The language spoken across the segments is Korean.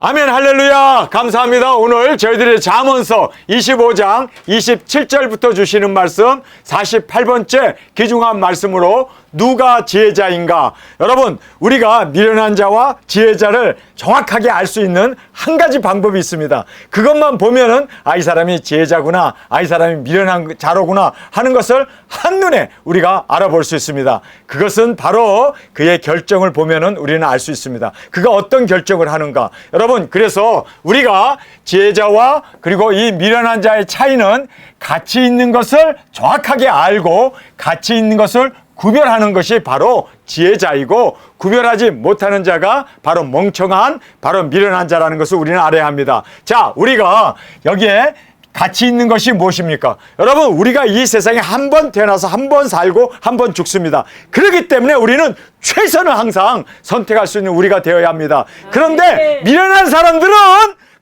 아멘, 할렐루야. 감사합니다. 오늘 저희들이 잠언서 25장 27절부터 주시는 말씀 48번째 귀중한 말씀으로 누가 지혜자인가. 여러분, 우리가 미련한 자와 지혜자를 정확하게 알 수 있는 한 가지 방법이 있습니다. 그것만 보면은 이 사람이 지혜자구나, 이 사람이 미련한 자로구나 하는 것을 한눈에 우리가 알아볼 수 있습니다. 그것은 바로 그의 결정을 보면은 우리는 알 수 있습니다. 그가 어떤 결정을 하는가. 여러분, 그래서 우리가 지혜자와 그리고 이 미련한 자의 차이는 가치 있는 것을 정확하게 알고 가치 있는 것을 구별하는 것이 바로 지혜자이고, 구별하지 못하는 자가 바로 멍청한, 바로 미련한 자라는 것을 우리는 알아야 합니다. 자, 우리가 여기에 가치 있는 것이 무엇입니까? 여러분, 우리가 이 세상에 한 번 태어나서 한 번 살고 한 번 죽습니다. 그렇기 때문에 우리는 최선을 항상 선택할 수 있는 우리가 되어야 합니다. 그런데 미련한 사람들은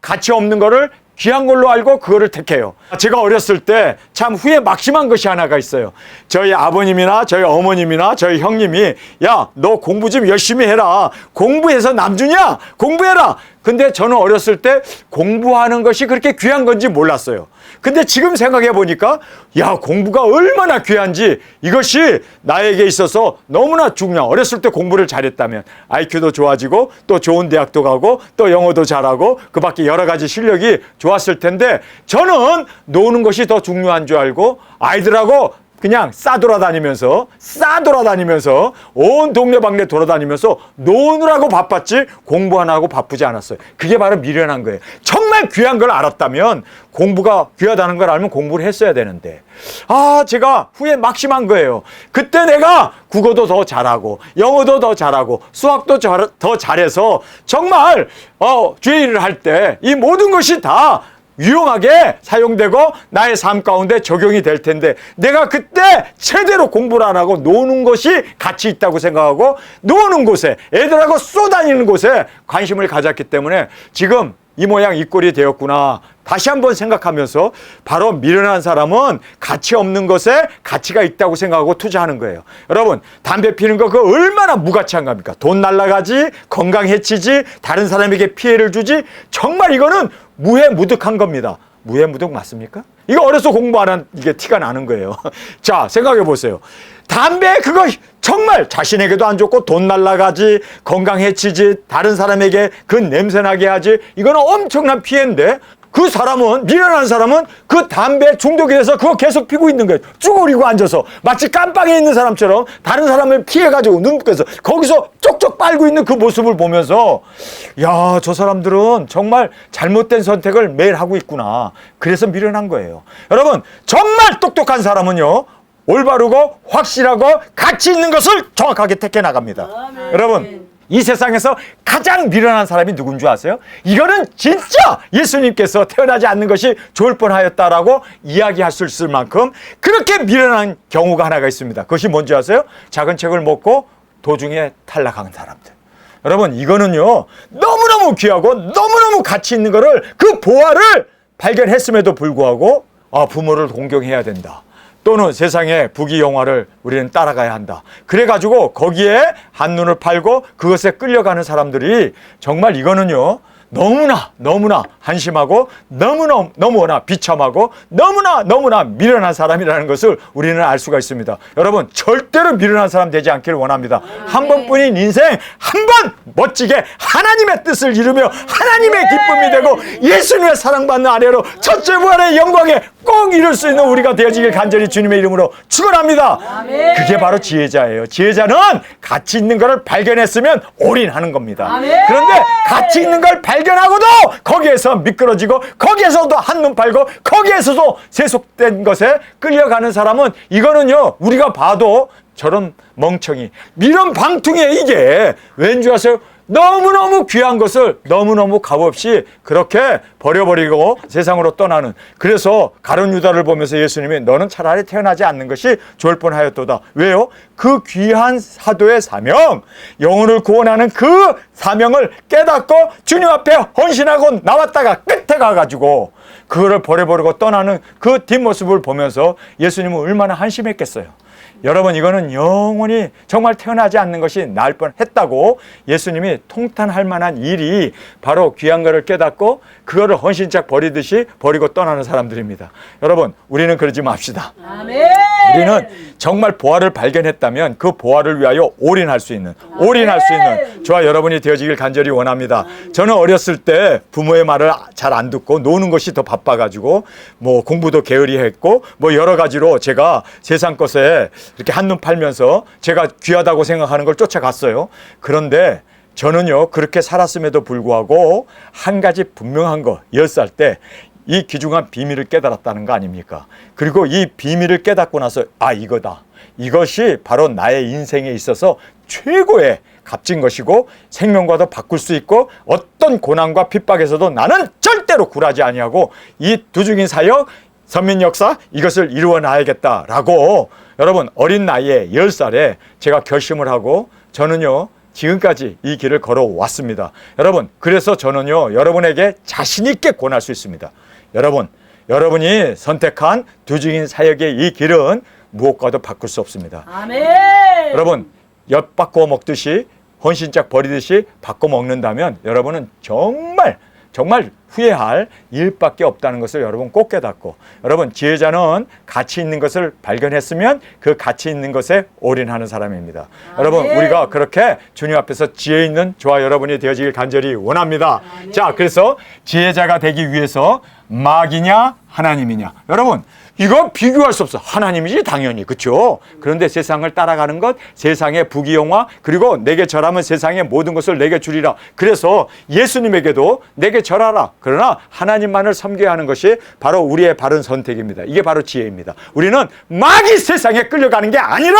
가치 없는 거를 귀한 걸로 알고 그거를 택해요. 제가 어렸을 때 참 후회 막심한 것이 하나가 있어요. 저희 아버님이나 저희 어머님이나 저희 형님이, 야, 너 공부 좀 열심히 해라. 공부해서 남 주냐? 공부해라. 근데 저는 어렸을 때 공부하는 것이 그렇게 귀한 건지 몰랐어요. 근데 지금 생각해 보니까, 야, 공부가 얼마나 귀한지, 이것이 나에게 있어서 너무나 중요한, 어렸을 때 공부를 잘했다면 IQ도 좋아지고 또 좋은 대학도 가고 또 영어도 잘하고 그 밖에 여러 가지 실력이 좋았을 텐데, 저는 노는 것이 더 중요한 줄 알고 아이들하고 그냥 싸돌아다니면서 온 동네방네 돌아다니면서 노느라고 바빴지 공부 안 하고 바쁘지 않았어요. 그게 바로 미련한 거예요. 정말 귀한 걸 알았다면, 공부가 귀하다는 걸 알면 공부를 했어야 되는데, 제가 후회 막심한 거예요. 그때 내가 국어도 더 잘하고 영어도 더 잘하고 수학도 더 잘해서 정말 주일을 할 때 이 모든 것이 다 유용하게 사용되고 나의 삶 가운데 적용이 될 텐데, 내가 그때 제대로 공부를 안 하고 노는 것이 가치 있다고 생각하고 노는 곳에, 애들하고 쏘다니는 곳에 관심을 가졌기 때문에 지금 이 모양 이 꼴이 되었구나. 다시 한번 생각하면서, 바로 미련한 사람은 가치 없는 것에 가치가 있다고 생각하고 투자하는 거예요. 여러분, 담배 피는 거 그거 얼마나 무가치한 겁니까? 돈 날라가지, 건강 해치지, 다른 사람에게 피해를 주지, 정말 이거는 무해무득한 겁니다. 무해무득 맞습니까? 이거 어려서 공부 안 한 이게 티가 나는 거예요. 자, 생각해 보세요. 담배 그거 정말 자신에게도 안 좋고 돈 날라가지, 건강 해치지, 다른 사람에게 그 냄새나게 하지, 이거는 엄청난 피해인데, 그 사람은, 미련한 사람은 그 담배 중독이 돼서 그거 계속 피고 있는 거예요. 쭈그리고 앉아서 마치 깜빵에 있는 사람처럼 다른 사람을 피해가지고 눈부께서 거기서 쪽쪽 빨고 있는 그 모습을 보면서, 야, 저 사람들은 정말 잘못된 선택을 매일 하고 있구나. 그래서 미련한 거예요. 여러분, 정말 똑똑한 사람은요, 올바르고 확실하고 가치 있는 것을 정확하게 택해 나갑니다. 여러분, 이 세상에서 가장 미련한 사람이 누군 줄 아세요? 이거는 진짜 예수님께서 태어나지 않는 것이 좋을 뻔하였다라고 이야기할 수 있을 만큼 그렇게 미련한 경우가 하나가 있습니다. 그것이 뭔지 아세요? 작은 책을 먹고 도중에 탈락한 사람들. 여러분, 이거는요, 너무너무 귀하고 너무너무 가치 있는 거를, 그 보화를 발견했음에도 불구하고 부모를 공경해야 된다, 또는 세상의 부귀영화를 우리는 따라가야 한다, 그래가지고 거기에 한눈을 팔고 그것에 끌려가는 사람들이, 정말 이거는요, 너무나 한심하고 너무나 비참하고 너무나 미련한 사람이라는 것을 우리는 알 수가 있습니다. 여러분, 절대로 미련한 사람 되지 않기를 원합니다. 한 번뿐인 인생, 한 번 멋지게 하나님의 뜻을 이루며 하나님의 기쁨이 되고 예수님의 사랑받는 아내로 첫째 부활의 영광에 꼭 이룰 수 있는 우리가 되어지길 간절히 주님의 이름으로 축원합니다. 그게 바로 지혜자예요. 지혜자는 가치 있는 것을 발견했으면 올인하는 겁니다. 그런데 가치 있는 걸 발견하고도 거기에서 미끄러지고 거기에서도 한눈 팔고 거기에서도 세속된 것에 끌려가는 사람은, 이거는요, 우리가 봐도 저런 멍청이, 미련 방퉁이에요. 이게 왠지 아세요? 너무너무 귀한 것을 너무너무 값없이 그렇게 버려버리고 세상으로 떠나는. 그래서 가룟 유다를 보면서 예수님이, 너는 차라리 태어나지 않는 것이 좋을 뻔하였도다. 왜요? 그 귀한 사도의 사명, 영혼을 구원하는 그 사명을 깨닫고 주님 앞에 헌신하고 나왔다가 끝에 가가지고 그거를 버려버리고 떠나는 그 뒷모습을 보면서 예수님은 얼마나 한심했겠어요. 여러분, 이거는 영원히 정말 태어나지 않는 것이 나을 뻔했다고 예수님이 통탄할 만한 일이 바로 귀한 것을 깨닫고 그거를 헌신짝 버리듯이 버리고 떠나는 사람들입니다. 여러분, 우리는 그러지 맙시다. 아멘. 우리는 정말 보화를 발견했다면 그 보화를 위하여 올인할 수 있는 저와 여러분이 되어지길 간절히 원합니다. 저는 어렸을 때 부모의 말을 잘 안 듣고 노는 것이 더 바빠가지고 뭐 공부도 게으리 했고 뭐 여러 가지로 제가 세상 것에 이렇게 한눈 팔면서 제가 귀하다고 생각하는 걸 쫓아갔어요. 그런데 저는요, 그렇게 살았음에도 불구하고 한 가지 분명한 거, 10살 때 이 귀중한 비밀을 깨달았다는 거 아닙니까? 그리고 이 비밀을 깨닫고 나서 이거다. 이것이 바로 나의 인생에 있어서 최고의 값진 것이고 생명과도 바꿀 수 있고 어떤 고난과 핍박에서도 나는 절대로 굴하지 아니하고 이 두중인 사역, 선민 역사 이것을 이루어 나야겠다라고 여러분 어린 나이에 10살에 제가 결심을 하고 저는요 지금까지 이 길을 걸어왔습니다. 여러분, 그래서 저는요 여러분에게 자신 있게 권할 수 있습니다. 여러분이 선택한 두중인 사역의 이 길은 무엇과도 바꿀 수 없습니다. 아멘. 여러분, 엿 바꿔 먹듯이 헌신짝 버리듯이 바꿔 먹는다면 여러분은 정말 후회할 일밖에 없다는 것을 여러분 꼭 깨닫고, 여러분 지혜자는 가치 있는 것을 발견했으면 그 가치 있는 것에 올인하는 사람입니다. 여러분, 우리가 그렇게 주님 앞에서 지혜 있는 저와 여러분이 되어지길 간절히 원합니다. 자, 그래서 지혜자가 되기 위해서 마귀냐 하나님이냐, 여러분 이거 비교할 수 없어. 하나님이지 당연히, 그렇죠? 그런데 세상을 따라가는 것, 세상의 부귀영화, 그리고 내게 절하면 세상의 모든 것을 내게 주리라. 그래서 예수님에게도 내게 절하라. 그러나 하나님만을 섬겨야 하는 것이 바로 우리의 바른 선택입니다. 이게 바로 지혜입니다. 우리는 마귀 세상에 끌려가는 게 아니라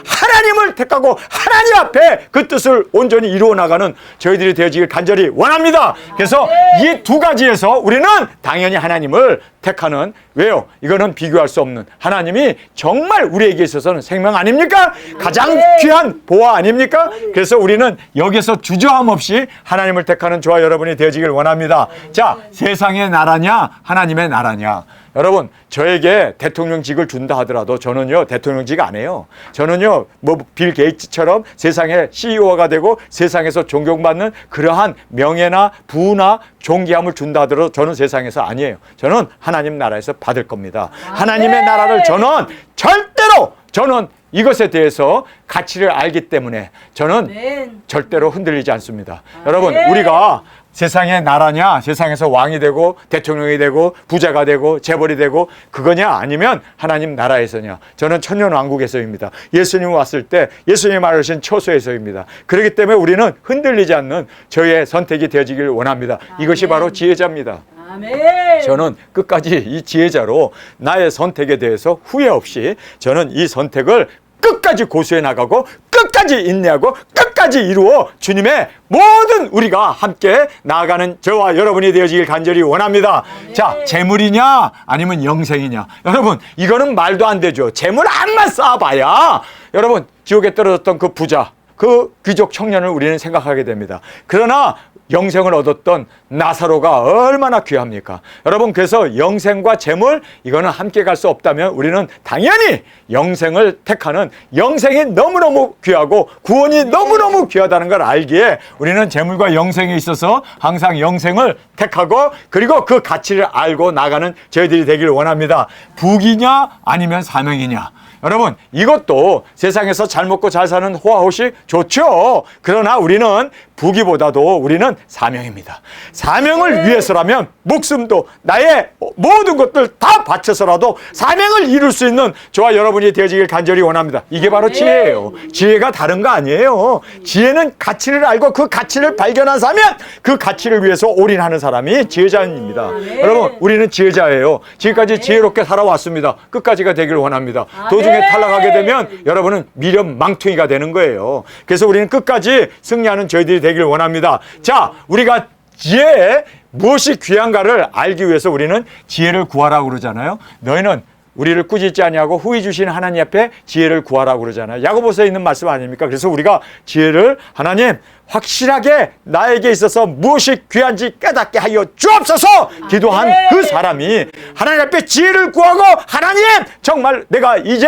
하나님을 택하고 하나님 앞에 그 뜻을 온전히 이루어 나가는 저희들이 되어지길 간절히 원합니다. 그래서 이 두 가지에서 우리는 당연히 하나님을 택하는, 왜요? 이거는 비교할 수 없는, 하나님이 정말 우리에게 있어서는 생명 아닙니까? 가장 귀한 보화 아닙니까? 그래서 우리는 여기서 주저함 없이 하나님을 택하는 저와 여러분이 되어지길 원합니다. 자, 세상의 나라냐 하나님의 나라냐. 여러분, 저에게 대통령직을 준다 하더라도 저는요 대통령직 안 해요. 저는요 뭐 빌 게이츠처럼 세상의 CEO가 되고 세상에서 존경받는 그러한 명예나 부나 존귀함을 준다 하더라도 저는 세상에서 아니에요. 저는 하나님 나라에서 받을 겁니다. 하나님의 나라를 저는 이것에 대해서 가치를 알기 때문에 저는 절대로 흔들리지 않습니다. 여러분, 우리가 세상의 나라냐, 세상에서 왕이 되고 대통령이 되고 부자가 되고 재벌이 되고 그거냐, 아니면 하나님 나라에서냐. 저는 천년왕국에서입니다. 예수님 왔을 때 예수님이 말하신 처소에서입니다. 그렇기 때문에 우리는 흔들리지 않는 저희의 선택이 되어지길 원합니다. 이것이 바로 지혜자입니다. 저는 끝까지 이 지혜자로 나의 선택에 대해서 후회 없이 저는 이 선택을 끝까지 고수해 나가고 끝까지 인내하고 끝까지 이루어 주님의 모든 우리가 함께 나아가는 저와 여러분이 되어지길 간절히 원합니다. 자, 재물이냐 아니면 영생이냐. 여러분, 이거는 말도 안 되죠. 재물 암만 쌓아봐야 여러분 지옥에 떨어졌던 그 부자, 그 귀족 청년을 우리는 생각하게 됩니다. 그러나 영생을 얻었던 나사로가 얼마나 귀합니까? 여러분, 그래서 영생과 재물, 이거는 함께 갈 수 없다면 우리는 당연히 영생을 택하는, 영생이 너무너무 귀하고 구원이 너무너무 귀하다는 걸 알기에 우리는 재물과 영생에 있어서 항상 영생을 택하고 그리고 그 가치를 알고 나가는 저희들이 되기를 원합니다. 부귀냐 아니면 사명이냐. 여러분, 이것도 세상에서 잘 먹고 잘 사는 호화호식 좋죠. 그러나 우리는 부귀보다도 우리는 사명입니다. 사명을 위해서라면 목숨도 나의 모든 것들 다 바쳐서라도 사명을 이룰 수 있는 저와 여러분이 되어지길 간절히 원합니다. 이게 바로 지혜예요. 지혜가 다른 거 아니에요. 지혜는 가치를 알고 그 가치를 발견한 사람, 그 가치를 위해서 올인하는 사람이 지혜자입니다. 여러분, 우리는 지혜자예요. 지금까지 지혜롭게 살아왔습니다. 끝까지가 되길 원합니다. 도중에 탈락하게 되면 여러분은 미련 망퉁이가 되는 거예요. 그래서 우리는 끝까지 승리하는 저희들이 되길 원합니다. 자, 우리가 지혜에 무엇이 귀한가를 알기 위해서 우리는 지혜를 구하라고 그러잖아요. 너희는 우리를 꾸짖지 아니하고 후히 주신 하나님 앞에 지혜를 구하라고 그러잖아요. 야고보서에 있는 말씀 아닙니까? 그래서 우리가 지혜를, 하나님 확실하게 나에게 있어서 무엇이 귀한지 깨닫게 하여 주옵소서 기도한 그 사람이 하나님 앞에 지혜를 구하고, 하나님 정말 내가 이제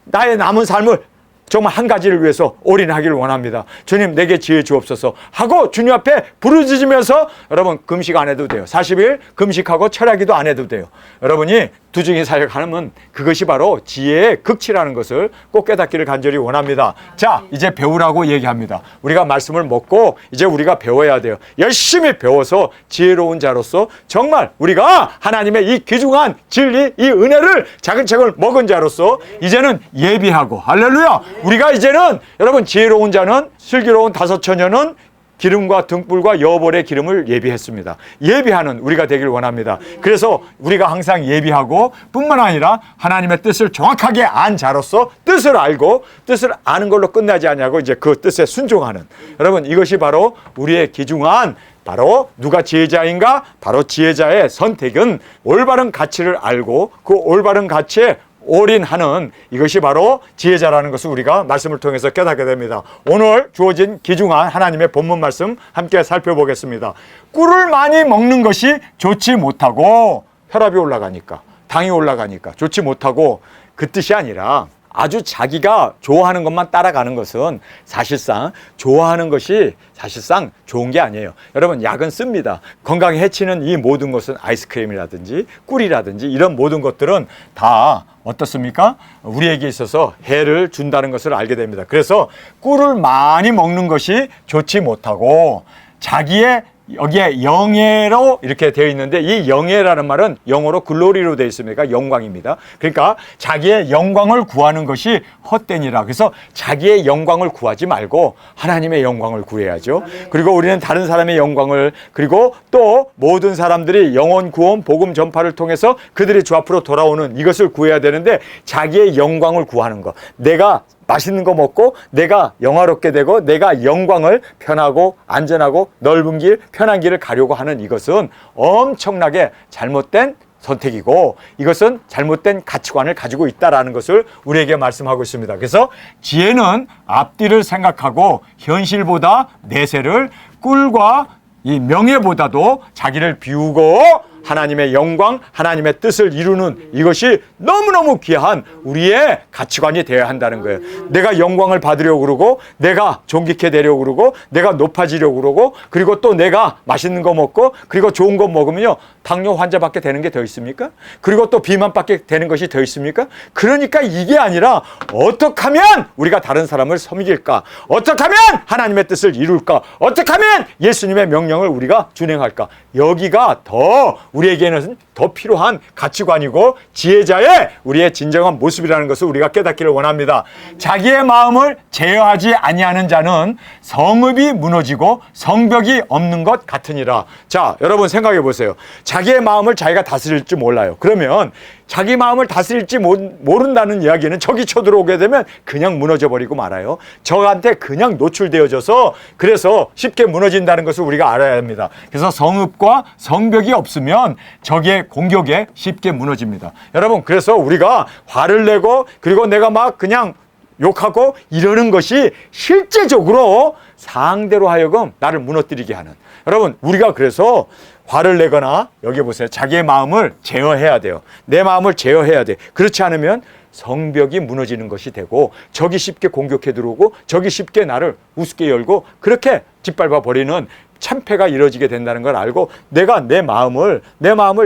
나의 남은 삶을 정말 한 가지를 위해서 올인하기를 원합니다. 주님 내게 지혜 주옵소서 하고 주님 앞에 부르짖으면서 여러분 금식 안 해도 돼요. 40일 금식하고 철야기도 안 해도 돼요. 여러분이 두중이 사역하면 그것이 바로 지혜의 극치라는 것을 꼭 깨닫기를 간절히 원합니다. 자, 이제 배우라고 얘기합니다. 우리가 말씀을 먹고 이제 우리가 배워야 돼요. 열심히 배워서 지혜로운 자로서 정말 우리가 하나님의 이 귀중한 진리, 이 은혜를 작은 책을 먹은 자로서 이제는 예비하고, 할렐루야! 우리가 이제는 여러분 지혜로운 자는 슬기로운 다섯 처녀는 기름과 등불과 여벌의 기름을 예비했습니다. 예비하는 우리가 되길 원합니다. 그래서 우리가 항상 예비하고 뿐만 아니라 하나님의 뜻을 정확하게 안 자로서 뜻을 알고 뜻을 아는 걸로 끝나지 않냐고 이제 그 뜻에 순종하는, 여러분 이것이 바로 우리의 귀중한, 바로 누가 지혜자인가? 바로 지혜자의 선택은 올바른 가치를 알고 그 올바른 가치에 올인하는, 이것이 바로 지혜자라는 것을 우리가 말씀을 통해서 깨닫게 됩니다. 오늘 주어진 귀중한 하나님의 본문 말씀 함께 살펴보겠습니다. 꿀을 많이 먹는 것이 좋지 못하고, 혈압이 올라가니까, 당이 올라가니까 좋지 못하고, 그 뜻이 아니라 아주 자기가 좋아하는 것만 따라가는 것은 사실상 좋아하는 것이 사실상 좋은 게 아니에요. 여러분 약은 씁니다. 건강에 해치는 이 모든 것은 아이스크림이라든지 꿀이라든지 이런 모든 것들은 다 어떻습니까? 우리에게 있어서 해를 준다는 것을 알게 됩니다. 그래서 꿀을 많이 먹는 것이 좋지 못하고, 자기의 여기에 영예로 이렇게 되어 있는데 이 영예라는 말은 영어로 글로리로 되어 있습니다. 영광입니다. 그러니까 자기의 영광을 구하는 것이 헛되니라. 그래서 자기의 영광을 구하지 말고 하나님의 영광을 구해야죠. 그리고 우리는 다른 사람의 영광을, 그리고 또 모든 사람들이 영혼 구원 복음 전파를 통해서 그들이 주 앞으로 돌아오는 이것을 구해야 되는데, 자기의 영광을 구하는 것, 내가 맛있는 거 먹고 내가 영화롭게 되고 내가 영광을 편하고 안전하고 넓은 길, 편한 길을 가려고 하는 이것은 엄청나게 잘못된 선택이고, 이것은 잘못된 가치관을 가지고 있다라는 것을 우리에게 말씀하고 있습니다. 그래서 지혜는 앞뒤를 생각하고 현실보다 내세를, 꿀과 이 명예보다도 자기를 비우고 하나님의 영광, 하나님의 뜻을 이루는, 이것이 너무너무 귀한 우리의 가치관이 되어야 한다는 거예요. 내가 영광을 받으려고 그러고, 내가 존귀케 되려고 그러고, 내가 높아지려고 그러고, 그리고 또 내가 맛있는 거 먹고, 그리고 좋은 거 먹으면요, 당뇨 환자밖에 되는 게 더 있습니까? 그리고 또 비만밖에 되는 것이 더 있습니까? 그러니까 이게 아니라 어떻게 하면 우리가 다른 사람을 섬길까? 어떻게 하면 하나님의 뜻을 이룰까? 어떻게 하면 예수님의 명령을 우리가 준행할까? 여기가 더 우리에게는 더 필요한 가치관이고 지혜자의 우리의 진정한 모습이라는 것을 우리가 깨닫기를 원합니다. 자기의 마음을 제어하지 아니하는 자는 성읍이 무너지고 성벽이 없는 것 같으니라. 자, 여러분 생각해 보세요. 자기의 마음을 자기가 다스릴 줄 몰라요. 그러면 자기 마음을 다스릴지 모른다는 이야기는 적이 쳐들어오게 되면 그냥 무너져 버리고 말아요. 적한테 그냥 노출되어져서 그래서 쉽게 무너진다는 것을 우리가 알아야 합니다. 그래서 성읍과 성벽이 없으면 적의 공격에 쉽게 무너집니다. 여러분, 그래서 우리가 화를 내고 그리고 내가 막 그냥 욕하고 이러는 것이 실제적으로 상대로 하여금 나를 무너뜨리게 하는, 여러분 우리가 그래서 화를 내거나, 여기 보세요, 자기의 마음을 제어해야 돼요. 내 마음을 제어해야 돼. 그렇지 않으면 성벽이 무너지는 것이 되고 적이 쉽게 공격해 들어오고 적이 쉽게 나를 우습게 열고 그렇게 짓밟아 버리는 참패가 이루어지게 된다는 걸 알고, 내가 내 마음을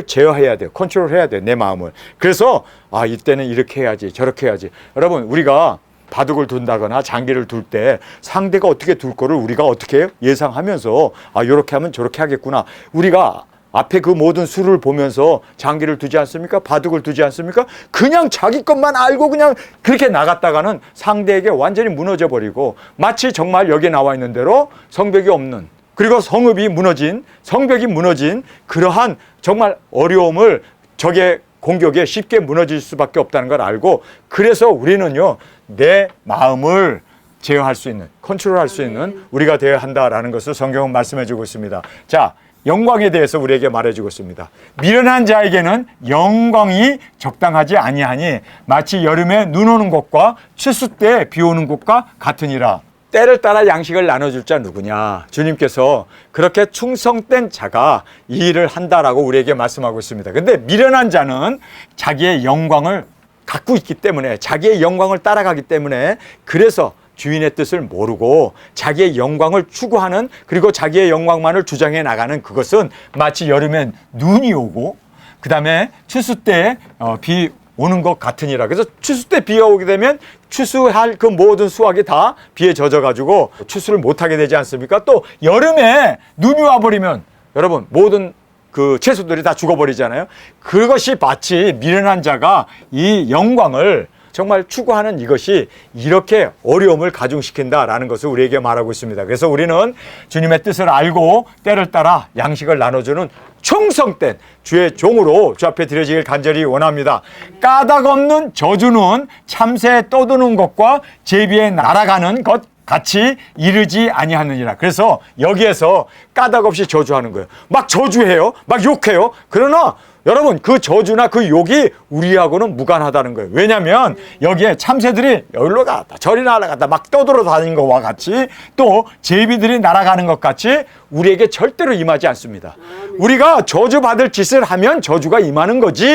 제어해야 돼요. 컨트롤해야 돼요, 내 마음을. 그래서 이때는 이렇게 해야지 저렇게 해야지. 여러분, 우리가 바둑을 둔다거나 장기를 둘 때 상대가 어떻게 둘 거를 우리가 어떻게 해요? 예상하면서 이렇게 하면 저렇게 하겠구나. 우리가 앞에 그 모든 수를 보면서 장기를 두지 않습니까? 바둑을 두지 않습니까? 그냥 자기 것만 알고 그냥 그렇게 나갔다가는 상대에게 완전히 무너져 버리고, 마치 정말 여기에 나와 있는 대로 성벽이 없는, 그리고 성읍이 무너진, 성벽이 무너진 그러한 정말 어려움을, 적의 공격에 쉽게 무너질 수밖에 없다는 걸 알고, 그래서 우리는요, 내 마음을 제어할 수 있는, 컨트롤할 수 있는 우리가 되어야 한다라는 것을 성경은 말씀해 주고 있습니다. 자, 영광에 대해서 우리에게 말해주고 있습니다. 미련한 자에게는 영광이 적당하지 아니하니 마치 여름에 눈 오는 곳과 추수 때 비 오는 곳과 같으니라. 때를 따라 양식을 나눠줄 자 누구냐? 주님께서 그렇게 충성된 자가 이 일을 한다라고 우리에게 말씀하고 있습니다. 근데 미련한 자는 자기의 영광을 갖고 있기 때문에, 자기의 영광을 따라가기 때문에, 그래서 주인의 뜻을 모르고 자기의 영광을 추구하는, 그리고 자기의 영광만을 주장해 나가는, 그것은 마치 여름엔 눈이 오고 그 다음에 추수 때 비 오는 것 같으니라. 그래서 추수 때 비가 오게 되면 추수할 그 모든 수확이 다 비에 젖어가지고 추수를 못하게 되지 않습니까? 또 여름에 눈이 와버리면 여러분 모든 그 채소들이 다 죽어버리잖아요. 그것이 마치 미련한 자가 이 영광을 정말 추구하는 이것이 이렇게 어려움을 가중시킨다라는 것을 우리에게 말하고 있습니다. 그래서 우리는 주님의 뜻을 알고 때를 따라 양식을 나눠주는 충성된 주의 종으로 주 앞에 드려지길 간절히 원합니다. 까닭 없는 저주는 참새에 떠도는 것과 제비에 날아가는 것 같이 이르지 아니하느니라. 그래서 여기에서 까닭 없이 저주하는 거예요. 막 저주해요. 막 욕해요. 그러나 여러분 그 저주나 그 욕이 우리하고는 무관하다는 거예요. 왜냐하면 여기에 참새들이 여기로 갔다 저리 날아갔다 막 떠돌아 다니는 것과 같이, 또 제비들이 날아가는 것 같이 우리에게 절대로 임하지 않습니다. 우리가 저주받을 짓을 하면 저주가 임하는 거지,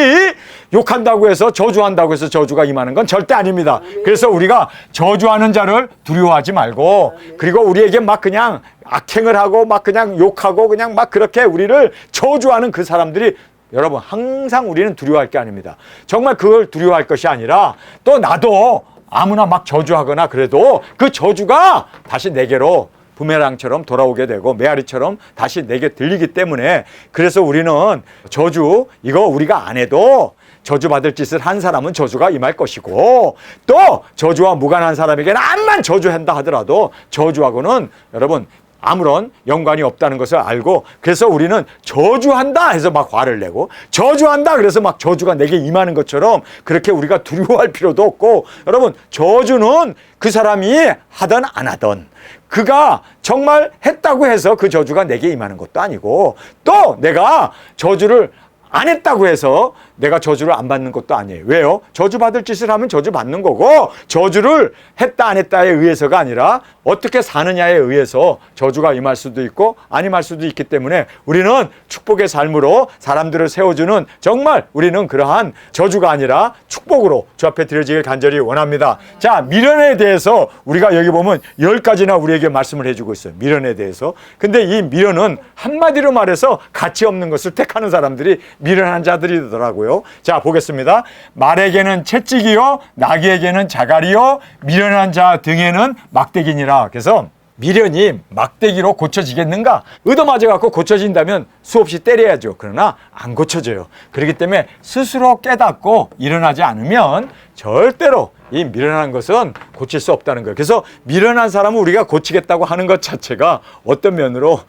욕한다고 해서 저주한다고 해서 저주가 임하는 건 절대 아닙니다. 그래서 우리가 저주하는 자를 두려워하지 말고, 그리고 우리에게 막 그냥 악행을 하고 막 그냥 욕하고 그냥 막 그렇게 우리를 저주하는 그 사람들이, 여러분 항상 우리는 두려워할 게 아닙니다. 정말 그걸 두려워할 것이 아니라, 또 나도 아무나 막 저주하거나 그래도 그 저주가 다시 내게로 부메랑처럼 돌아오게 되고 메아리처럼 다시 내게 들리기 때문에, 그래서 우리는 저주 이거 우리가 안 해도 저주받을 짓을 한 사람은 저주가 임할 것이고, 또 저주와 무관한 사람에게는 암만 저주한다 하더라도 저주하고는 여러분 아무런 연관이 없다는 것을 알고, 그래서 우리는 저주한다 해서 막 화를 내고, 저주한다 그래서 막 저주가 내게 임하는 것처럼 그렇게 우리가 두려워할 필요도 없고, 여러분 저주는 그 사람이 하든 안 하든 그가 정말 했다고 해서 그 저주가 내게 임하는 것도 아니고, 또 내가 저주를 안 했다고 해서 내가 저주를 안 받는 것도 아니에요. 왜요? 저주받을 짓을 하면 저주받는 거고, 저주를 했다 안 했다에 의해서가 아니라 어떻게 사느냐에 의해서 저주가 임할 수도 있고 안 임할 수도 있기 때문에, 우리는 축복의 삶으로 사람들을 세워주는, 정말 우리는 그러한 저주가 아니라 축복으로 주 앞에 드려지길 간절히 원합니다. 자, 미련에 대해서 우리가 여기 보면 10가지나 우리에게 말씀을 해주고 있어요. 미련에 대해서. 근데 이 미련은 한마디로 말해서 가치 없는 것을 택하는 사람들이 미련한 자들이더라고요. 자, 보겠습니다. 말에게는 채찍이요 나귀에게는 자갈이요 미련한 자 등에는 막대기니라. 그래서 미련이 막대기로 고쳐지겠는가? 얻어맞아 갖고 고쳐진다면 수없이 때려야죠. 그러나 안 고쳐져요. 그렇기 때문에 스스로 깨닫고 일어나지 않으면 절대로 이 미련한 것은 고칠 수 없다는 거예요. 그래서 미련한 사람은 우리가 고치겠다고 하는 것 자체가 어떤 면으로,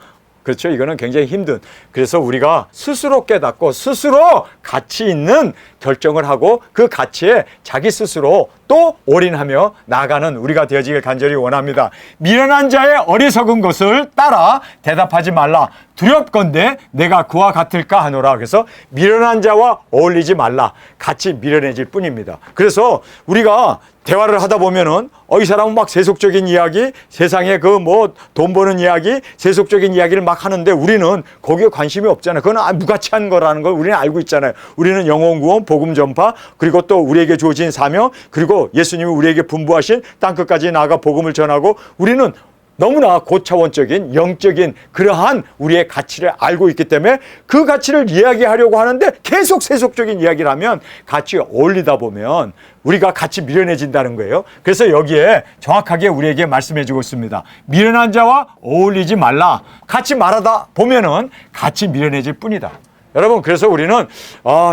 그렇죠, 이거는 굉장히 힘든, 그래서 우리가 스스로 깨닫고 스스로 가치 있는 결정을 하고 그 가치에 자기 스스로 또 올인하며 나아가는 우리가 되어지길 간절히 원합니다. 미련한 자의 어리석은 것을 따라 대답하지 말라. 두렵건대 내가 그와 같을까 하노라. 그래서 미련한 자와 어울리지 말라. 같이 미련해질 뿐입니다. 그래서 우리가 대화를 하다 보면은 이 사람은 막 세속적인 이야기, 세상에 그 뭐 돈 버는 이야기, 세속적인 이야기를 막 하는데 우리는 거기에 관심이 없잖아요. 그건 무가치한 거라는 걸 우리는 알고 있잖아요. 우리는 영혼 구원, 복음 전파, 그리고 또 우리에게 주어진 사명, 그리고 예수님이 우리에게 분부하신 땅끝까지 나아가 복음을 전하고, 우리는 너무나 고차원적인 영적인 그러한 우리의 가치를 알고 있기 때문에 그 가치를 이야기하려고 하는데 계속 세속적인 이야기를 하면 같이 어울리다 보면 우리가 같이 미련해진다는 거예요. 그래서 여기에 정확하게 우리에게 말씀해 주고 있습니다. 미련한 자와 어울리지 말라. 같이 말하다 보면은 같이 미련해질 뿐이다. 여러분, 그래서 우리는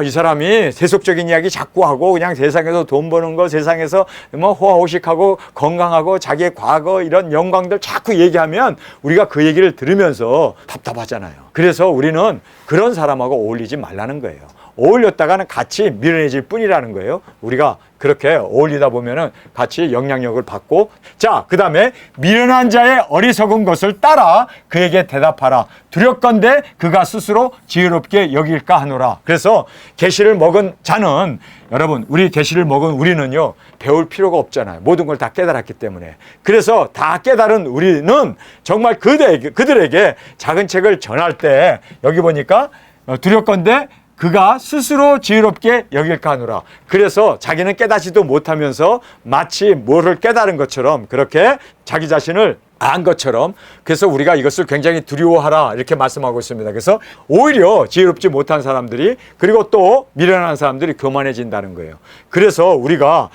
이 사람이 세속적인 이야기 자꾸 하고 그냥 세상에서 돈 버는 거, 세상에서 뭐 호화호식하고 건강하고 자기의 과거 이런 영광들 자꾸 얘기하면 우리가 그 얘기를 들으면서 답답하잖아요. 그래서 우리는 그런 사람하고 어울리지 말라는 거예요. 어울렸다가는 같이 미련해질 뿐이라는 거예요. 우리가 그렇게 어울리다 보면은 같이 영향력을 받고, 자, 그 다음에 미련한 자의 어리석은 것을 따라 그에게 대답하라. 두렵건대 그가 스스로 지혜롭게 여길까 하노라. 그래서 계시를 먹은 자는, 여러분, 우리 계시를 먹은 우리는요 배울 필요가 없잖아요. 모든 걸 다 깨달았기 때문에. 그래서 다 깨달은 우리는 정말 그들에게 작은 책을 전할 때 여기 보니까 두렵건대 그가 스스로 지혜롭게 여길까 하노라. 그래서 자기는 깨닫지도 못하면서 마치 뭐를 깨달은 것처럼 그렇게 자기 자신을 안 것처럼, 그래서 우리가 이것을 굉장히 두려워하라 이렇게 말씀하고 있습니다. 그래서 오히려 지혜롭지 못한 사람들이, 그리고 또 미련한 사람들이 교만해진다는 거예요. 그래서 우리가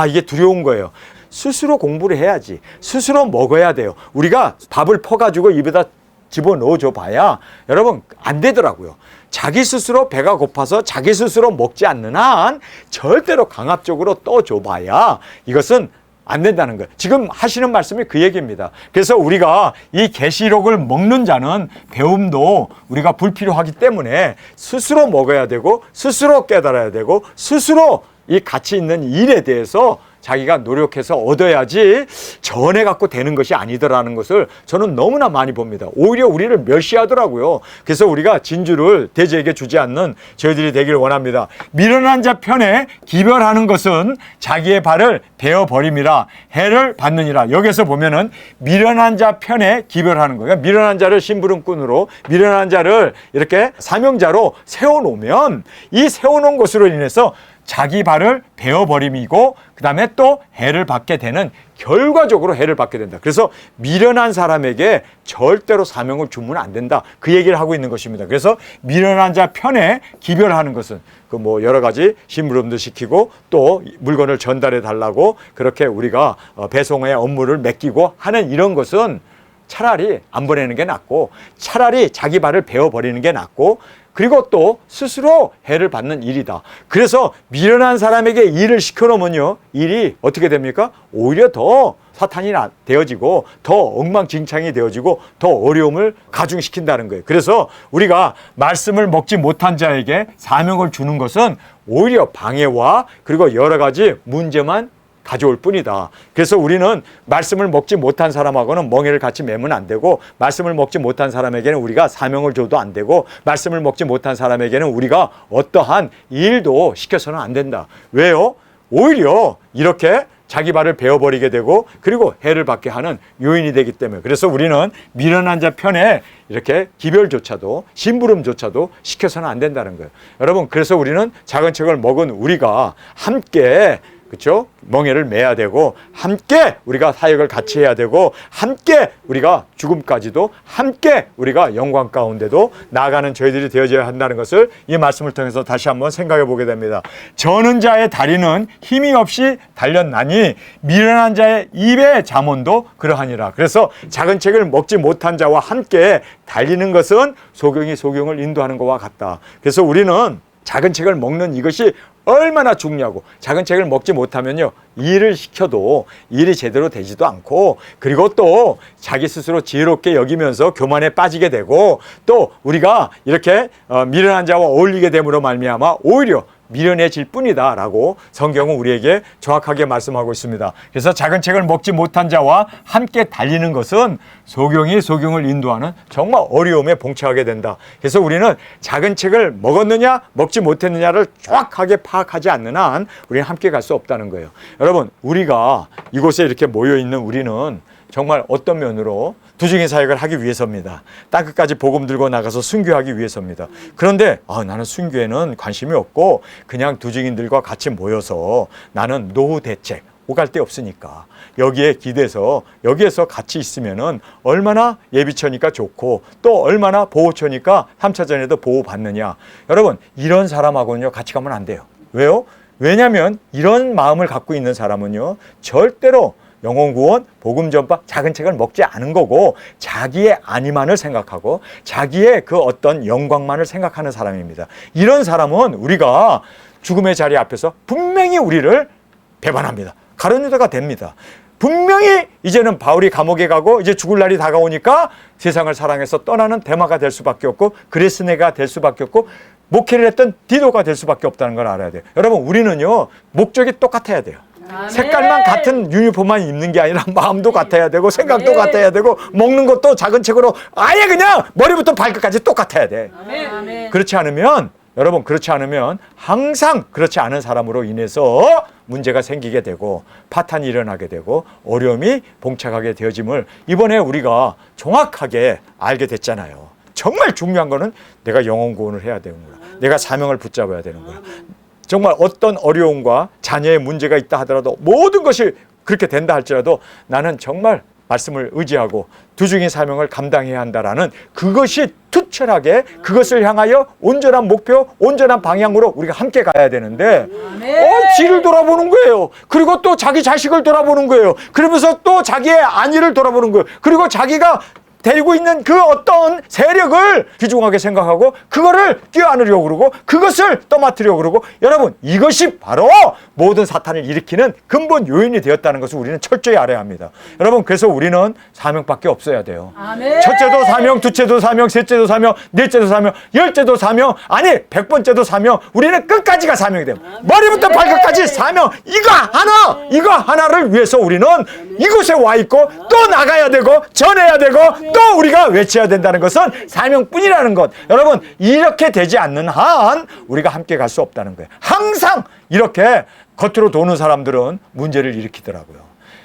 이게 두려운 거예요. 스스로 공부를 해야지, 스스로 먹어야 돼요. 우리가 밥을 퍼가지고 입에다 집어넣어줘 봐야 여러분 안 되더라고요. 자기 스스로 배가 고파서 자기 스스로 먹지 않는 한 절대로 강압적으로 떠줘 봐야 이것은 안 된다는 거예요. 지금 하시는 말씀이 그 얘기입니다. 그래서 우리가 이 계시록을 먹는 자는 배움도 우리가 불필요하기 때문에 스스로 먹어야 되고, 스스로 깨달아야 되고, 스스로 이 가치 있는 일에 대해서 자기가 노력해서 얻어야지 전해 갖고 되는 것이 아니더라는 것을 저는 너무나 많이 봅니다. 오히려 우리를 멸시하더라고요. 그래서 우리가 진주를 돼지에게 주지 않는 저희들이 되기를 원합니다. 미련한 자 편에 기별하는 것은 자기의 발을 베어버림이라 해를 받느니라. 여기서 보면은 미련한 자 편에 기별하는 거예요. 미련한 자를 심부름꾼으로, 미련한 자를 이렇게 사명자로 세워놓으면 이 세워놓은 것으로 인해서 자기 발을 베어버림이고, 그 다음에 또 해를 받게 되는, 결과적으로 해를 받게 된다. 그래서 미련한 사람에게 절대로 사명을 주면 안 된다, 그 얘기를 하고 있는 것입니다. 그래서 미련한 자 편에 기별하는 것은 그 뭐 여러 가지 심부름도 시키고 또 물건을 전달해 달라고 그렇게 우리가 배송의 업무를 맡기고 하는 이런 것은 차라리 안 보내는 게 낫고, 차라리 자기 발을 베어버리는 게 낫고, 그리고 또 스스로 해를 받는 일이다. 그래서 미련한 사람에게 일을 시켜놓으면요, 일이 어떻게 됩니까? 오히려 더 사탄이 되어지고 더 엉망진창이 되어지고 더 어려움을 가중시킨다는 거예요. 그래서 우리가 말씀을 먹지 못한 자에게 사명을 주는 것은 오히려 방해와 그리고 여러 가지 문제만 가져올 뿐이다. 그래서 우리는 말씀을 먹지 못한 사람하고는 멍에를 같이 매면 안 되고, 말씀을 먹지 못한 사람에게는 우리가 사명을 줘도 안 되고, 말씀을 먹지 못한 사람에게는 우리가 어떠한 일도 시켜서는 안 된다. 왜요? 오히려 이렇게 자기 발을 베어버리게 되고 그리고 해를 받게 하는 요인이 되기 때문에. 그래서 우리는 미련한 자 편에 이렇게 기별조차도, 심부름조차도 시켜서는 안 된다는 거예요. 여러분, 그래서 우리는 작은 책을 먹은 우리가 함께, 그렇죠? 멍에를 매야 되고, 함께 우리가 사역을 같이 해야 되고, 함께 우리가 죽음까지도, 함께 우리가 영광 가운데도 나아가는 저희들이 되어져야 한다는 것을 이 말씀을 통해서 다시 한번 생각해 보게 됩니다. 저는 자의 다리는 힘이 없이 달렸나니 미련한 자의 입의 잠언도 그러하니라. 그래서 작은 책을 먹지 못한 자와 함께 달리는 것은 소경이 소경을 인도하는 것과 같다. 그래서 우리는 작은 책을 먹는 이것이 얼마나 중요하고, 작은 책을 먹지 못하면요, 일을 시켜도 일이 제대로 되지도 않고, 그리고 또 자기 스스로 지혜롭게 여기면서 교만에 빠지게 되고, 또 우리가 이렇게 미련한 자와 어울리게 됨으로 말미암아 오히려 미련해질 뿐이다 라고 성경은 우리에게 정확하게 말씀하고 있습니다. 그래서 작은 책을 먹지 못한 자와 함께 달리는 것은 소경이 소경을 인도하는 정말 어려움에 봉착하게 된다. 그래서 우리는 작은 책을 먹었느냐 먹지 못했느냐를 정확하게 파악하지 않는 한 우리는 함께 갈 수 없다는 거예요. 여러분, 우리가 이곳에 이렇게 모여있는 우리는 정말 어떤 면으로 두중인 사역을 하기 위해서입니다. 땅끝까지 복음 들고 나가서 순교하기 위해서입니다. 그런데 나는 순교에는 관심이 없고 그냥 두중인들과 같이 모여서 나는 노후 대책 오갈 데 없으니까 여기에 기대서 여기에서 같이 있으면은 얼마나 예비처니까 좋고 또 얼마나 보호처니까 3차전에도 보호받느냐. 여러분, 이런 사람하고는요 같이 가면 안 돼요. 왜요? 왜냐하면 이런 마음을 갖고 있는 사람은요 절대로 영혼 구원, 복음 전파, 작은 책을 먹지 않은 거고, 자기의 안위만을 생각하고 자기의 그 어떤 영광만을 생각하는 사람입니다. 이런 사람은 우리가 죽음의 자리 앞에서 분명히 우리를 배반합니다. 가룟유다가 됩니다. 분명히 이제는 바울이 감옥에 가고 이제 죽을 날이 다가오니까 세상을 사랑해서 떠나는 데마가 될 수밖에 없고, 그레스네가 될 수밖에 없고, 목회를 했던 디도가 될 수밖에 없다는 걸 알아야 돼요. 여러분, 우리는요 목적이 똑같아야 돼요. 색깔만 같은 유니폼만 입는 게 아니라 마음도 같아야 되고 생각도 같아야 되고 먹는 것도 작은 책으로 아예 그냥 머리부터 발끝까지 똑같아야 돼. 그렇지 않으면, 여러분, 그렇지 않으면 항상 그렇지 않은 사람으로 인해서 문제가 생기게 되고 파탄이 일어나게 되고 어려움이 봉착하게 되어짐을 이번에 우리가 정확하게 알게 됐잖아요. 정말 중요한 거는 내가 영혼 구원을 해야 되는 거야. 내가 사명을 붙잡아야 되는 거야. 정말 어떤 어려움과 자녀의 문제가 있다 하더라도 모든 것이 그렇게 된다 할지라도 나는 정말 말씀을 의지하고 두중의 사명을 감당해야 한다라는 그것이 투철하게 그것을 향하여 온전한 목표, 온전한 방향으로 우리가 함께 가야 되는데 지를 돌아보는 거예요. 그리고 또 자기 자식을 돌아보는 거예요. 그러면서 또 자기의 안위를 돌아보는 거예요. 그리고 자기가 데리고 있는 그 어떤 세력을 귀중하게 생각하고 그거를 껴안으려고 그러고 그것을 떠맡으려고 그러고 여러분 이것이 바로 모든 사탄을 일으키는 근본 요인이 되었다는 것을 우리는 철저히 알아야 합니다. 여러분 그래서 우리는 사명밖에 없어야 돼요. 아멘. 첫째도 사명, 둘째도 사명, 셋째도 사명, 넷째도 사명, 열째도 사명, 아니 100번째도 사명. 우리는 끝까지가 사명이 돼요. 머리부터 발끝까지 사명. 이거 하나를 위해서 우리는 이곳에 와 있고 또 나가야 되고 전해야 되고 또 우리가 외쳐야 된다는 것은 사명뿐이라는 것. 여러분 이렇게 되지 않는 한 우리가 함께 갈 수 없다는 거예요. 항상 이렇게 겉으로 도는 사람들은 문제를 일으키더라고요.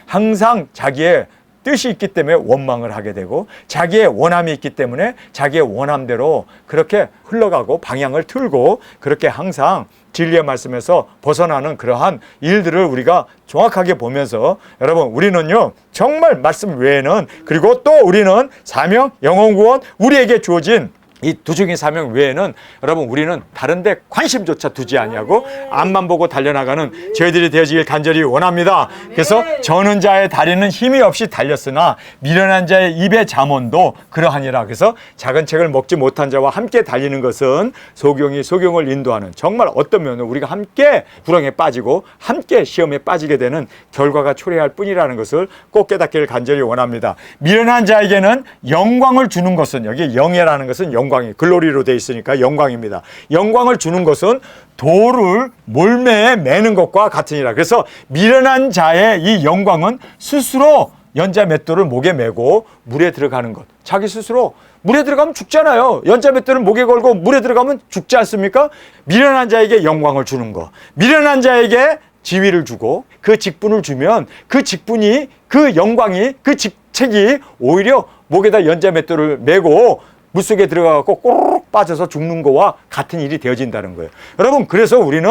항상 자기의 뜻이 있기 때문에 원망을 하게 되고 자기의 원함이 있기 때문에 자기의 원함대로 그렇게 흘러가고 방향을 틀고 그렇게 항상 진리의 말씀에서 벗어나는 그러한 일들을 우리가 정확하게 보면서 여러분 우리는요 정말 말씀 외에는 그리고 또 우리는 사명, 영혼구원 우리에게 주어진 이 두중의 사명 외에는 여러분 우리는 다른 데 관심조차 두지 아니하고 앞만 보고 달려나가는 저희들이 되어지길 간절히 원합니다. 그래서 저는 자의 다리는 힘이 없이 달렸으나 미련한 자의 입의 잠언도 그러하니라. 그래서 작은 책을 먹지 못한 자와 함께 달리는 것은 소경이 소경을 인도하는 정말 어떤 면은 우리가 함께 구렁에 빠지고 함께 시험에 빠지게 되는 결과가 초래할 뿐이라는 것을 꼭 깨닫기를 간절히 원합니다. 미련한 자에게는 영광을 주는 것은 여기 영예라는 것은 영광이 글로리로 되어 있으니까 영광입니다. 영광을 주는 것은 돌을 몰매에 매는 것과 같으니라. 그래서 미련한 자의 이 영광은 스스로 연자 맷돌을 목에 메고 물에 들어가는 것. 자기 스스로 물에 들어가면 죽잖아요. 연자 맷돌을 목에 걸고 물에 들어가면 죽지 않습니까? 미련한 자에게 영광을 주는 것. 미련한 자에게 지위를 주고 그 직분을 주면 그 직분이 그 영광이 그 직책이 오히려 목에다 연자 맷돌을 메고 물속에 들어가고 꼬르륵 빠져서 죽는 거와 같은 일이 되어진다는 거예요. 여러분 그래서 우리는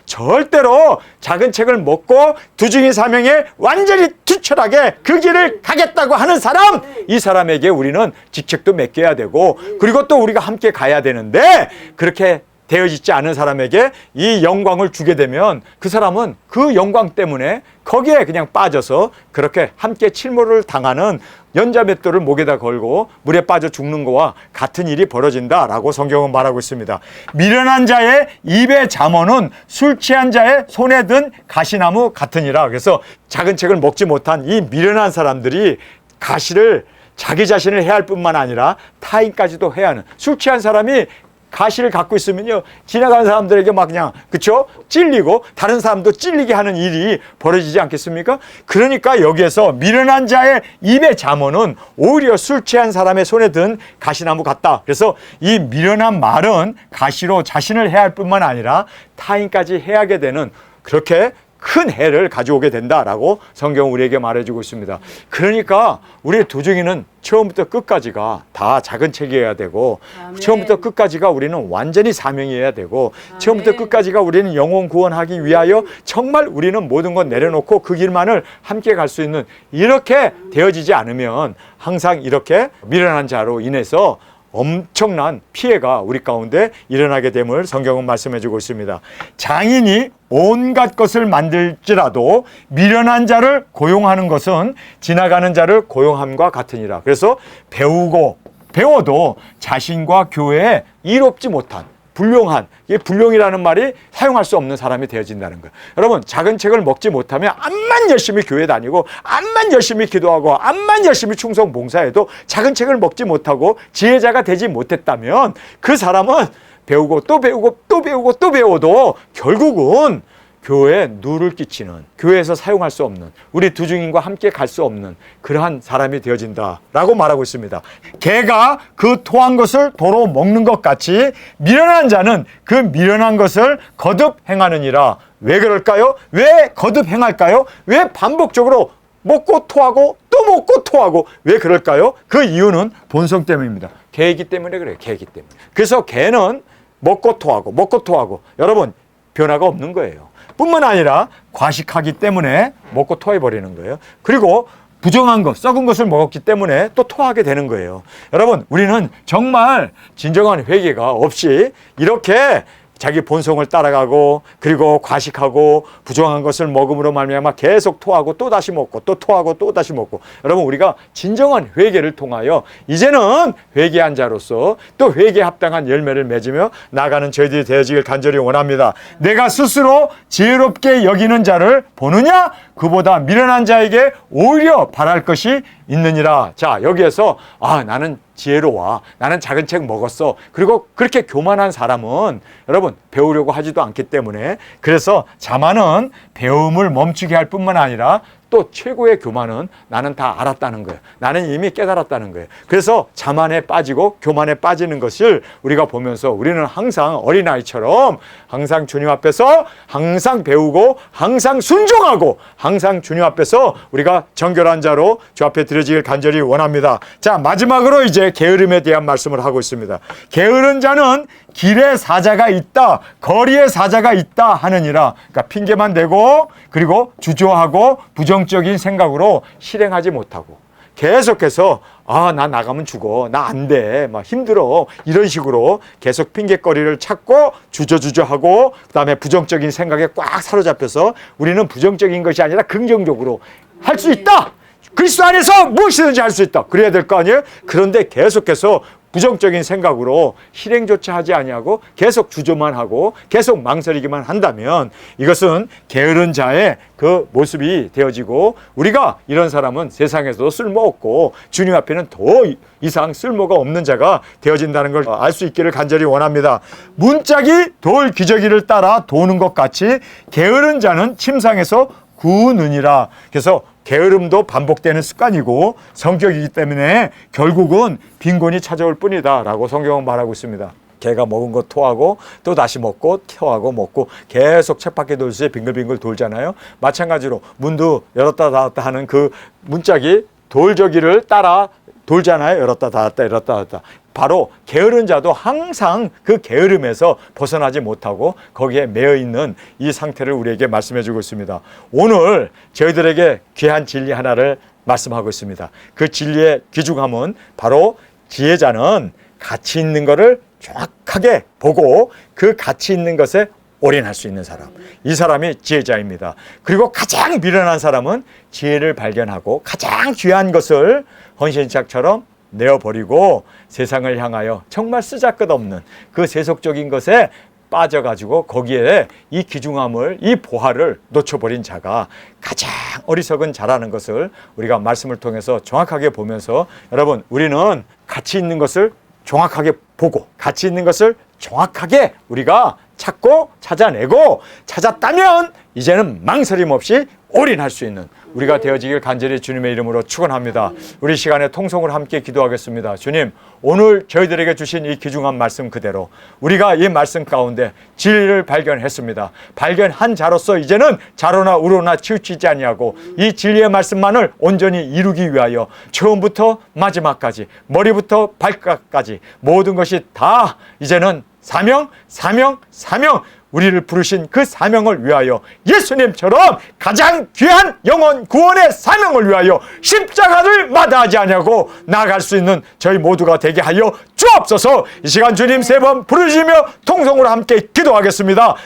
절대로 작은 책을 먹고 두중의 사명에 완전히 투철하게 그 길을 가겠다고 하는 사람 이 사람에게 우리는 직책도 맡겨야 되고 그리고 또 우리가 함께 가야 되는데 그렇게 되어지지 않은 사람에게 이 영광을 주게 되면 그 사람은 그 영광 때문에 거기에 그냥 빠져서 그렇게 함께 침몰을 당하는 연자 맷돌을 목에다 걸고 물에 빠져 죽는 거와 같은 일이 벌어진다라고 성경은 말하고 있습니다. 미련한 자의 입의 잠언은 술 취한 자의 손에 든 가시나무 같으니라. 그래서 작은 책을 먹지 못한 이 미련한 사람들이 가시를 자기 자신을 해야 할 뿐만 아니라 타인까지도 해야 하는 술 취한 사람이 가시를 갖고 있으면요 지나가는 사람들에게 막 그냥 그쵸 찔리고 다른 사람도 찔리게 하는 일이 벌어지지 않겠습니까? 그러니까 여기에서 미련한 자의 입의 잠언은 오히려 술 취한 사람의 손에 든 가시나무 같다. 그래서 이 미련한 말은 가시로 자신을 해야 할 뿐만 아니라 타인까지 해하게 되는 그렇게 큰 해를 가져오게 된다라고 성경은 우리에게 말해주고 있습니다. 그러니까 우리 두중이는 처음부터 끝까지가 다 작은 책이어야 되고 아멘. 처음부터 끝까지가 우리는 완전히 사명이어야 되고 아멘. 처음부터 끝까지가 우리는 영혼 구원하기 위하여 정말 우리는 모든 것 내려놓고 그 길만을 함께 갈 수 있는 이렇게 되어지지 않으면 항상 이렇게 미련한 자로 인해서 엄청난 피해가 우리 가운데 일어나게 됨을 성경은 말씀해주고 있습니다. 장인이 온갖 것을 만들지라도 미련한 자를 고용하는 것은 지나가는 자를 고용함과 같으니라. 그래서 배워도 자신과 교회에 이롭지 못한 불용한, 이 불용이라는 말이 사용할 수 없는 사람이 되어진다는 거예요. 여러분 작은 책을 먹지 못하면 암만 열심히 교회 다니고 암만 열심히 기도하고 암만 열심히 충성 봉사해도 작은 책을 먹지 못하고 지혜자가 되지 못했다면 그 사람은 배우고 또 배우고 또 배우고 또 배워도 결국은 교회에 누를 끼치는, 교회에서 사용할 수 없는, 우리 두중인과 함께 갈 수 없는 그러한 사람이 되어진다라고 말하고 있습니다. 개가 그 토한 것을 도로 먹는 것 같이 미련한 자는 그 미련한 것을 거듭 행하느니라. 왜 그럴까요? 왜 거듭 행할까요? 왜 반복적으로 먹고 토하고 또 먹고 토하고 왜 그럴까요? 그 이유는 본성 때문입니다. 개이기 때문에 그래요. 개이기 때문에. 그래서 개는 먹고 토하고 먹고 토하고 여러분 변화가 없는 거예요. 뿐만 아니라 과식하기 때문에 먹고 토해버리는 거예요. 그리고 부정한 것, 썩은 것을 먹었기 때문에 또 토하게 되는 거예요. 여러분, 우리는 정말 진정한 회개가 없이 이렇게 자기 본성을 따라가고 그리고 과식하고 부정한 것을 먹음으로 말미암아 계속 토하고 또 다시 먹고 또 토하고 또 다시 먹고, 여러분 우리가 진정한 회개를 통하여 이제는 회개한 자로서 또 회개에 합당한 열매를 맺으며 나가는 저희들이 되어지길 간절히 원합니다. 내가 스스로 지혜롭게 여기는 자를 보느냐? 그보다 미련한 자에게 오히려 바랄 것이 있느니라. 자, 여기에서 나는 지혜로워, 나는 작은 책 먹었어, 그리고 그렇게 교만한 사람은 여러분 배우려고 하지도 않기 때문에, 그래서 자만은 배움을 멈추게 할 뿐만 아니라 또 최고의 교만은 나는 다 알았다는 거예요. 나는 이미 깨달았다는 거예요. 그래서 자만에 빠지고 교만에 빠지는 것을 우리가 보면서 우리는 항상 어린아이처럼 항상 주님 앞에서 항상 배우고 항상 순종하고 항상 주님 앞에서 우리가 정결한 자로 주 앞에 드려지길 간절히 원합니다. 자, 마지막으로 이제 게으름에 대한 말씀을 하고 있습니다. 게으른 자는 길에 사자가 있다, 거리에 사자가 있다 하느니라. 그러니까 핑계만 대고 그리고 주저하고 부정적인 생각으로 실행하지 못하고 계속해서 나 나가면 죽어, 나 안 돼, 막 힘들어, 이런 식으로 계속 핑계거리를 찾고 주저하고 그다음에 부정적인 생각에 꽉 사로잡혀서 우리는 부정적인 것이 아니라 긍정적으로 할 수 있다, 그리스도 안에서 무엇이든지 할 수 있다, 그래야 될 거 아니에요? 그런데 계속해서 부정적인 생각으로 실행조차 하지 아니하고 계속 주저만 하고 계속 망설이기만 한다면 이것은 게으른 자의 그 모습이 되어지고, 우리가 이런 사람은 세상에서도 쓸모없고 주님 앞에는 더 이상 쓸모가 없는 자가 되어진다는 걸 알 수 있기를 간절히 원합니다. 문짝이 돌 기저귀를 따라 도는 것 같이 게으른 자는 침상에서 구느니라. 그래서 게으름도 반복되는 습관이고 성격이기 때문에 결국은 빈곤이 찾아올 뿐이다 라고 성경은 말하고 있습니다. 개가 먹은 거 토하고 또 다시 먹고 토하고 먹고 계속 쳇바퀴 돌듯이 빙글빙글 돌잖아요. 마찬가지로 문도 열었다 닫았다 하는 그 문짝이 돌저기를 따라 돌잖아요. 열었다 닫았다 열었다 닫았다. 바로 게으른 자도 항상 그 게으름에서 벗어나지 못하고 거기에 매여 있는 이 상태를 우리에게 말씀해 주고 있습니다. 오늘 저희들에게 귀한 진리 하나를 말씀하고 있습니다. 그 진리의 귀중함은 바로 지혜자는 가치 있는 것을 정확하게 보고 그 가치 있는 것에 올인할 수 있는 사람, 이 사람이 지혜자입니다. 그리고 가장 미련한 사람은 지혜를 발견하고 가장 귀한 것을 헌신짝처럼 내어버리고 세상을 향하여 정말 쓰잘것없는 그 세속적인 것에 빠져가지고 거기에 이 귀중함을, 이 보화를 놓쳐버린 자가 가장 어리석은 자라는 것을 우리가 말씀을 통해서 정확하게 보면서, 여러분 우리는 가치 있는 것을 정확하게 보고 가치 있는 것을 정확하게 우리가 찾고 찾아내고 찾았다면 이제는 망설임 없이 올인할 수 있는 우리가 되어지길 간절히 주님의 이름으로 축원합니다. 우리 시간에 통성을 함께 기도하겠습니다. 주님, 오늘 저희들에게 주신 이 귀중한 말씀 그대로 우리가 이 말씀 가운데 진리를 발견했습니다. 발견한 자로서 이제는 자로나 우로나 치우치지 아니하고 이 진리의 말씀만을 온전히 이루기 위하여 처음부터 마지막까지 머리부터 발끝까지 모든 것이 다 이제는 사명 우리를 부르신 그 사명을 위하여 예수님처럼 가장 귀한 영혼 구원의 사명을 위하여 십자가를 마다하지 아니하고 나아갈 수 있는 저희 모두가 되게 하여 주옵소서. 이 시간 주님 3번 부르시며 통성으로 함께 기도하겠습니다.